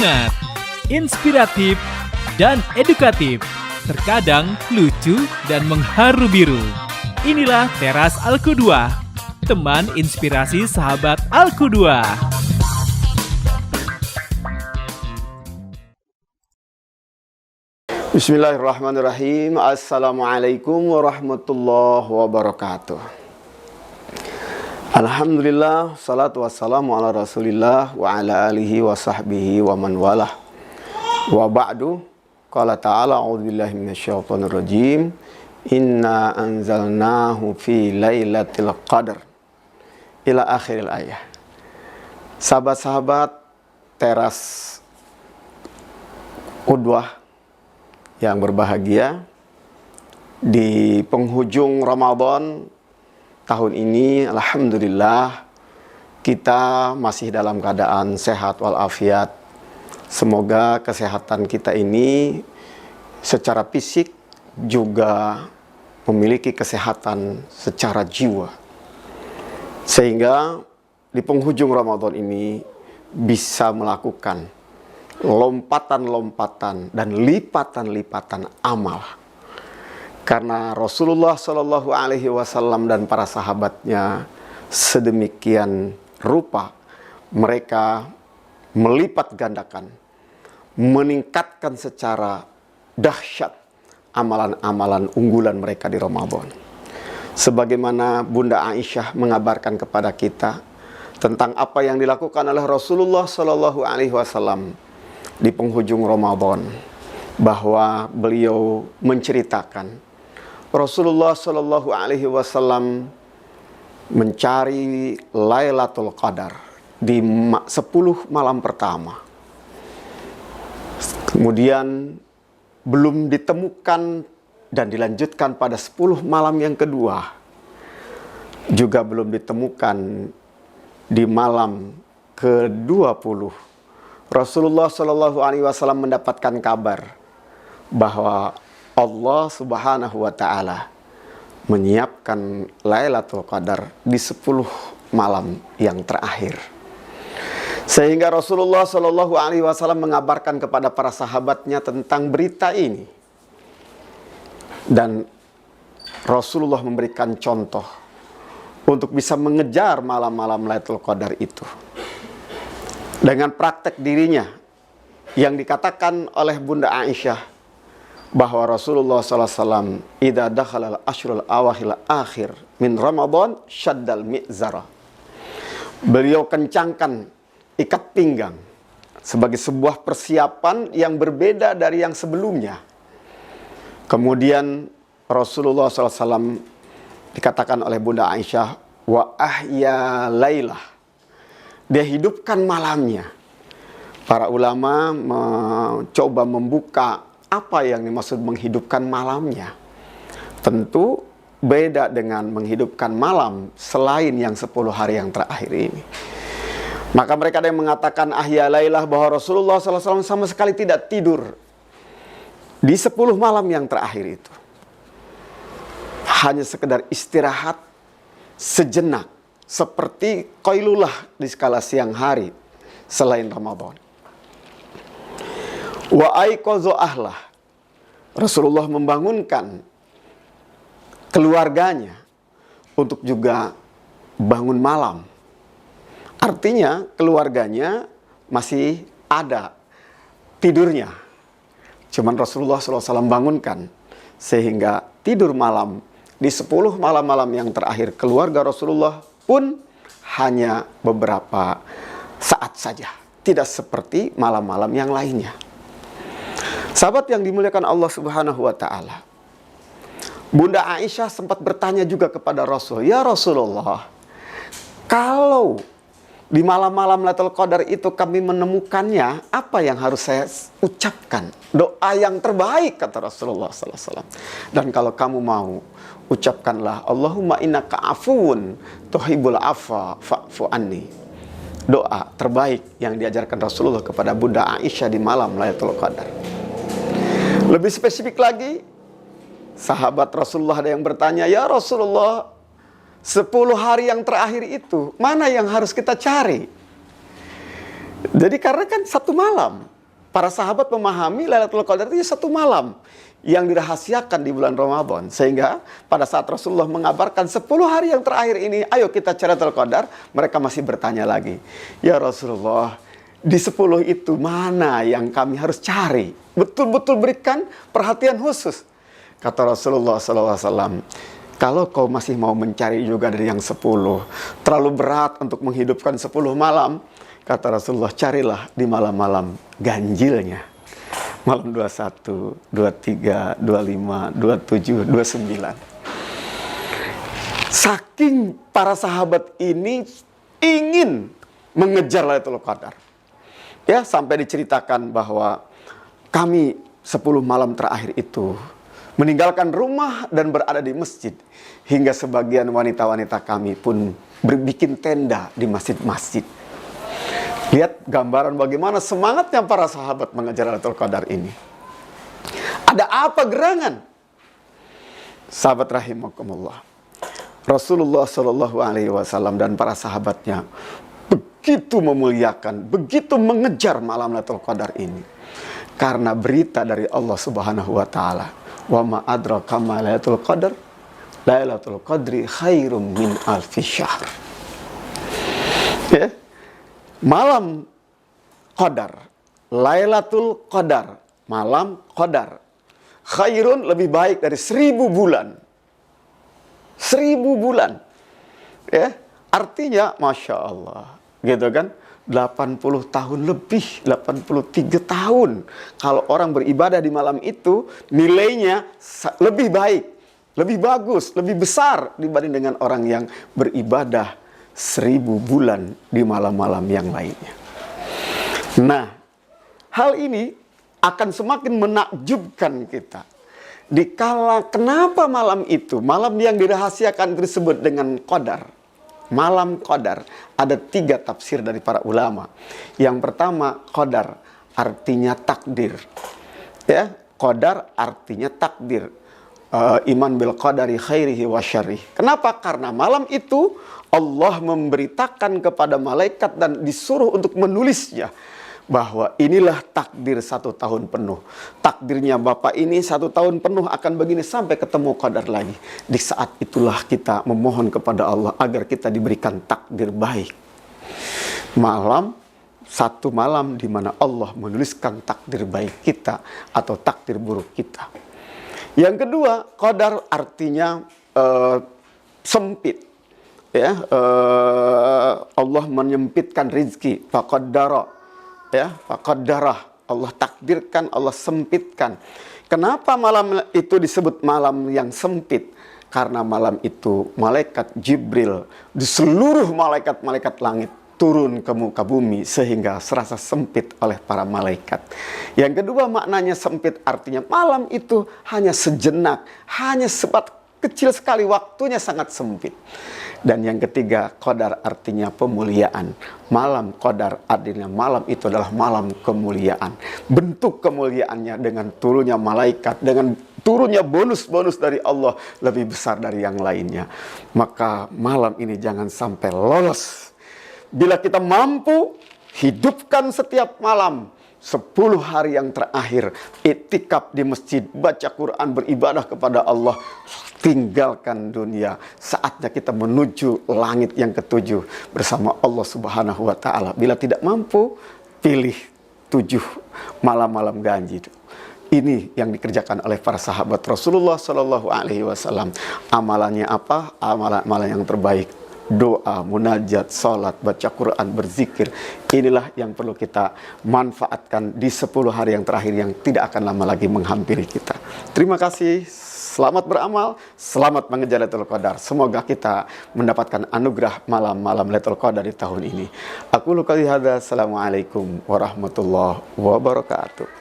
hangat, inspiratif, dan edukatif. Terkadang lucu dan mengharu biru. Inilah Teras Al-Qudwah, teman inspirasi sahabat Al-Qudwah. Bismillahirrahmanirrahim. Assalamualaikum warahmatullahi wabarakatuh. Alhamdulillah, salatu wassalamu ala rasulillah wa ala alihi wa sahbihi wa man walah. Wa ba'du, qala ta'ala a'udzubillahi minasyaitonir rajim. Inna anzalnahu fi lailatul qadar. Ila akhiril ayah. Sahabat-sahabat Teras Qudwah yang berbahagia, di penghujung Ramadan tahun ini, alhamdulillah kita masih dalam keadaan sehat walafiat. Semoga kesehatan kita ini secara fisik juga memiliki kesehatan secara jiwa, sehingga di penghujung Ramadan ini bisa melakukan lompatan-lompatan dan lipatan-lipatan amal. Karena Rasulullah Shallallahu Alaihi Wasallam dan para sahabatnya sedemikian rupa mereka melipat gandakan, meningkatkan secara dahsyat amalan-amalan unggulan mereka di Ramadan. Sebagaimana Bunda Aisyah mengabarkan kepada kita tentang apa yang dilakukan oleh Rasulullah Shallallahu Alaihi Wasallam di penghujung Ramadan, bahwa beliau menceritakan Rasulullah Shallallahu Alaihi Wasallam mencari Lailatul Qadar di 10 malam pertama. Kemudian belum ditemukan dan dilanjutkan pada 10 malam yang kedua. Juga belum ditemukan di malam ke-20. Rasulullah Shallallahu Alaihi Wasallam mendapatkan kabar bahwa Allah Subhanahu Wa Taala menyiapkan Lailatul Qadar di 10 malam yang terakhir. Sehingga Rasulullah Shallallahu Alaihi Wasallam mengabarkan kepada para sahabatnya tentang berita ini, dan Rasulullah memberikan contoh untuk bisa mengejar malam-malam Lailatul Qadar itu dengan praktek dirinya yang dikatakan oleh Bunda Aisyah bahwa Rasulullah SAW idza dakhala al-ashrul awahil akhir min Ramadan syaddal mi'zara. Beliau kencangkan ikat pinggang sebagai sebuah persiapan yang berbeda dari yang sebelumnya. Kemudian Rasulullah SAW dikatakan oleh Bunda Aisyah wa ahya lailah. Dia hidupkan malamnya. Para ulama mencoba membuka apa yang dimaksud menghidupkan malamnya. Tentu beda dengan menghidupkan malam selain yang 10 hari yang terakhir ini. Maka mereka ada yang mengatakan ahya lailah, bahwa Rasulullah SAW sama sekali tidak tidur di 10 malam yang terakhir itu. Hanya sekedar istirahat sejenak, seperti qailulah di skala siang hari selain Ramadan. Wa aiqadha ahlah. Rasulullah membangunkan keluarganya untuk juga bangun malam. Artinya keluarganya masih ada tidurnya. Cuman Rasulullah SAW bangunkan, sehingga tidur malam di 10 malam-malam yang terakhir keluarga Rasulullah pun hanya beberapa saat saja, tidak seperti malam-malam yang lainnya. Sahabat yang dimuliakan Allah Subhanahu wa Ta'ala, Bunda Aisyah sempat bertanya juga kepada Rasul, ya Rasulullah, kalau di malam-malam Lailatul Qadar itu kami menemukannya, apa yang harus saya ucapkan? Doa yang terbaik, kata Rasulullah SAW. Dan kalau kamu mau, ucapkanlah Allahumma innaka afuun tuhibbul afwa fa'fu anni. Doa terbaik yang diajarkan Rasulullah kepada Bunda Aisyah di malam Lailatul Qadar. Lebih spesifik lagi, sahabat Rasulullah ada yang bertanya, ya Rasulullah, 10 hari yang terakhir itu mana yang harus kita cari? Jadi karena kan 1 malam, para sahabat memahami Lailatul Qadar itu satu malam yang dirahasiakan di bulan Ramadan. Sehingga pada saat Rasulullah mengabarkan 10 hari yang terakhir ini, ayo kita cari Lailatul Qadar, mereka masih bertanya lagi, ya Rasulullah, di 10 itu mana yang kami harus cari? Betul-betul berikan perhatian khusus. Kata Rasulullah SAW, kalau kau masih mau mencari juga dari yang 10, terlalu berat untuk menghidupkan 10 malam, kata Rasulullah, carilah di malam-malam ganjilnya. Malam 21, 23, 25, 27, 29. Saking para sahabat ini ingin mengejar Lailatul Qadar. Ya, sampai diceritakan bahwa kami 10 malam terakhir itu meninggalkan rumah dan berada di masjid. Hingga sebagian wanita-wanita kami pun berbikin tenda di masjid-masjid. Lihat gambaran bagaimana semangatnya para sahabat mengejar Lailatul Qadar ini. Ada apa gerangan? Sahabat rahimakumullah. Rasulullah SAW dan para sahabatnya begitu memuliakan, begitu mengejar malam Lailatul Qadar ini. Karena berita dari Allah Subhanahu wa taala, "Wa ma adraka ma Lailatul Qadar? Lailatul Qadri khairum min alfi syahr." Ya. Malam Qadar, Lailatul Qadar, malam Qadar, khairun lebih baik dari 1000 bulan. 1000 bulan. Ya, artinya Masya Allah. Gitu kan? 80 tahun lebih, 83 tahun. Kalau orang beribadah di malam itu, nilainya lebih baik, lebih bagus, lebih besar dibanding dengan orang yang beribadah 1000 bulan di malam-malam yang lainnya. Nah, hal ini akan semakin menakjubkan kita. Dikala kenapa malam itu, malam yang dirahasiakan disebut dengan Qadar. Malam Qadar, ada 3 tafsir dari para ulama. Yang pertama, Qadar artinya takdir. Ya, Qadar artinya takdir. Iman bil qadari khairihi wa syarrih. Kenapa? Karena malam itu Allah memberitakan kepada malaikat dan disuruh untuk menulisnya bahwa inilah takdir 1 tahun penuh. Takdirnya Bapak ini 1 tahun penuh akan begini sampai ketemu Qadar lagi. Di saat itulah kita memohon kepada Allah agar kita diberikan takdir baik. Satu malam di mana Allah menuliskan takdir baik kita atau takdir buruk kita. Yang kedua, Qadar artinya sempit. Ya, Allah menyempitkan rizki, faqaddara. Ya, faqaddarah. Allah takdirkan, Allah sempitkan. Kenapa malam itu disebut malam yang sempit? Karena malam itu malaikat Jibril di seluruh malaikat-malaikat langit turun ke muka bumi sehingga serasa sempit oleh para malaikat. Yang kedua, maknanya sempit artinya malam itu hanya sejenak, hanya kecil sekali, waktunya sangat sempit. Dan yang ketiga, Qadar artinya pemuliaan. Malam Qadar artinya malam itu adalah malam kemuliaan. Bentuk kemuliaannya dengan turunnya malaikat, dengan turunnya bonus-bonus dari Allah lebih besar dari yang lainnya. Maka malam ini jangan sampai lolos. Bila kita mampu hidupkan setiap malam 10 hari yang terakhir, iktikaf di masjid, baca Quran, beribadah kepada Allah, tinggalkan dunia. Saatnya kita menuju langit yang ketujuh bersama Allah Subhanahu wa taala. Bila tidak mampu, pilih 7 malam-malam ganjil. Ini yang dikerjakan oleh para sahabat Rasulullah Shallallahu Alaihi Wasallam. Amalannya apa? Amalan yang terbaik. Doa, munajat, salat, baca Quran, berzikir. Inilah yang perlu kita manfaatkan di 10 hari yang terakhir yang tidak akan lama lagi menghampiri kita. Terima kasih. Selamat beramal, selamat mengejar Lailatul Qadar. Semoga kita mendapatkan anugerah malam-malam Lailatul Qadar di tahun ini. Aku qouli hadza. Assalamualaikum warahmatullahi wabarakatuh.